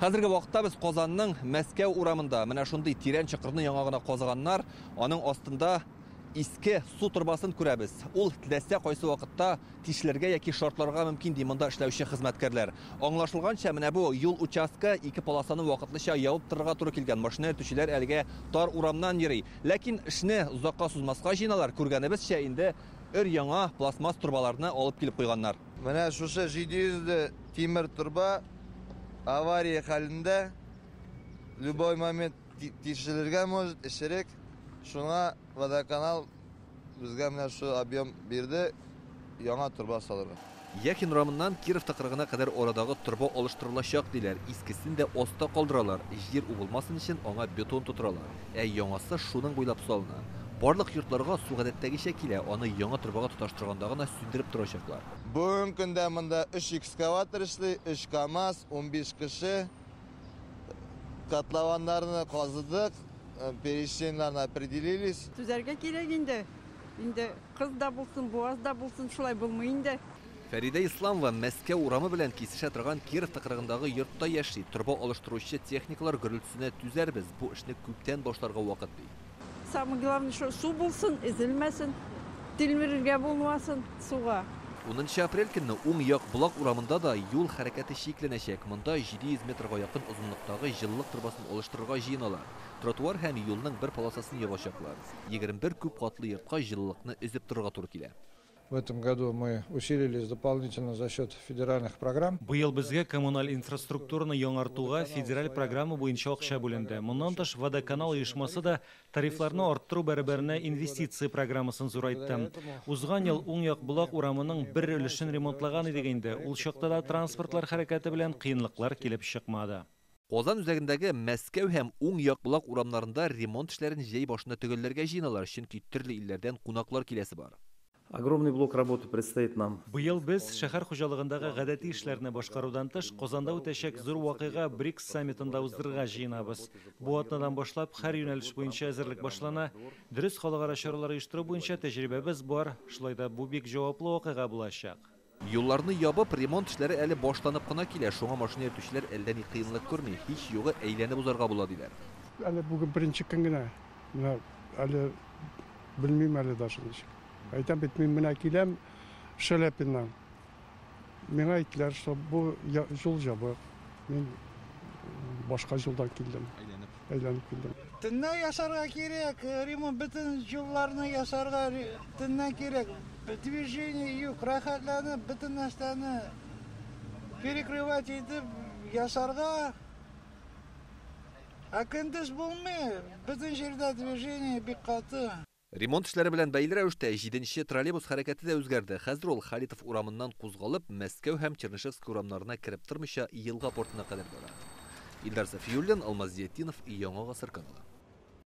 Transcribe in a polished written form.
Хәзерге вакытта без Казанның Мәскәү урамында, менә шундый тирән чокырны яңагына казыганнар, аның астында иске су турбасын күрәбез. Ул теләсә кайсы вакытта тишелергә яки шартларга мөмкин ди монда эшләүче хезмәткәрләр. Аңлашылганча, менә бу юл участка ике полосаны вакытлыча ябып торырга туры килгән. Машина йөртүчеләр әлегә тар урамнан йөри. Ләкин эшне озакка сузмаска җыйналар. Күргәнебезчә, инде өр-яңа пластмасс турбаларны алып килеп куйганнар. Менә шушы 700 тимер турба авария хәлендә любой момент тишелергә может эшерек. Шуңа водоканал безгә менә шу объем бирде, яңа турба салырга. Яхин урамыннан Киров тыкрыгына кадәр орадагы турба алыштырылачак диләр. Искесен дә оста калдыралар. Җир убылмасын өчен аңа бетон тутыралар. Яңасы шуның буйлап салына. Барлык йортларга су гадәттәгечә килә, аны яңа турбага тоташтырганда гына сүндереп торачаклар. Бүген көндә монда 3 экскаватор эшли, 3 КАМАЗ, 15 кеше. Котлованнарны казыдык, пересеченияларны определились. Түзәргә кирәк инде. Инде кыз да булсын, буаз да булсын, шулай булмый инде. Фәрида Исламова Мәскәү урамы белән кисешә торган Киров тыкрыгындагы йортта яши. Турба алыштыручы техниклар гөрелтүсенә түзәрбез. Бу эшне күптән башларга вакыт ди. Самое главное, что су булсын, ezilməsin, тилмерергә булмасын суга. 10 апрель көнне уң як Булак урамында да юл хәрәкәте шикләнәчәк. Монда 700 метрга якын озынлыктагы җылылык турбасын алыштырырга җыеналар. Тротуар һәм юлның бер полосасын ябачаклар. 21 күп катлы йортка җылылыкны өзеп торырга туры килә. В этом году мы усилились дополнительно за счет федеральных программ. Быел безгә коммуналь инфраструктураны яңартуга федераль программа буенча акча бүленде. Моннан тыш водоканал оешмасы да тарифларны арттыру бәрабәренә инвестиция программасын зурайтты. Узган ел уң як Булак урамының бер өлешен ремонтлаган идек инде. Ул чакта да транспортлар хәрәкәте белән кыенлыклар килеп чыкмады. Казан үзәгендәге Мәскәү һәм уң як Булак урамнарында ремонт эшләрен җәй башында төгәлләргә җыеналар, чөнки төрле илләрдән кунаклар киләсе бар. Огромный блок работы предстоит нам. Быел без шәһәр хуҗалыгындагы гадәти эшләрне башкарудан тыш Казанда үтәчәк зур вакыйга БРИКС саммитында уздырырга җыенабыз. Бу атнадан башлап һәр юнәлеш буенча әзерлек башлана. Дөрес халыкара чаралар оештыру буенча тәҗрибәбез бар. Шулай да бу бик җаваплы вакыйга булачак. Юлларны ябып, ремонт эшләре әле башланып кына килә. Шуңа машина йөртүчеләр әллә ни кыенлык күрми, һич югы әйләнеп узарга була диләр. Әле бүген беренче көн генә. Менә әле белмим әле даже ничек. Әйтәм бит, мин менә киләм Шәләпиннән. Миңа әйттеләр, что бу юл җабык. Мин башка юлдан килдем. Әйләнеп килдем. Төннә ясарга кирәк, ремонт бөтен юлларны ясарга төннә кирәк. Движение юк, рәхәтләнеп бөтен нәрсәне перекрывать итеп ясарга. Ә көндез булмый, бөтен җирдә движение бик каты. Ремонт эшләре белән бәйле рәвештә 7нче троллейбус хәрәкәте дә үзгәрде. Хәзер ул Халитов урамыннан кузгалып, Мәскәү һәм Чернышевск урамнарына кереп тормыйча Елга портына кадәр бара. Илдар Сафиуллин, Алмаз Зиятдинов, Яңа Гасыр каналы.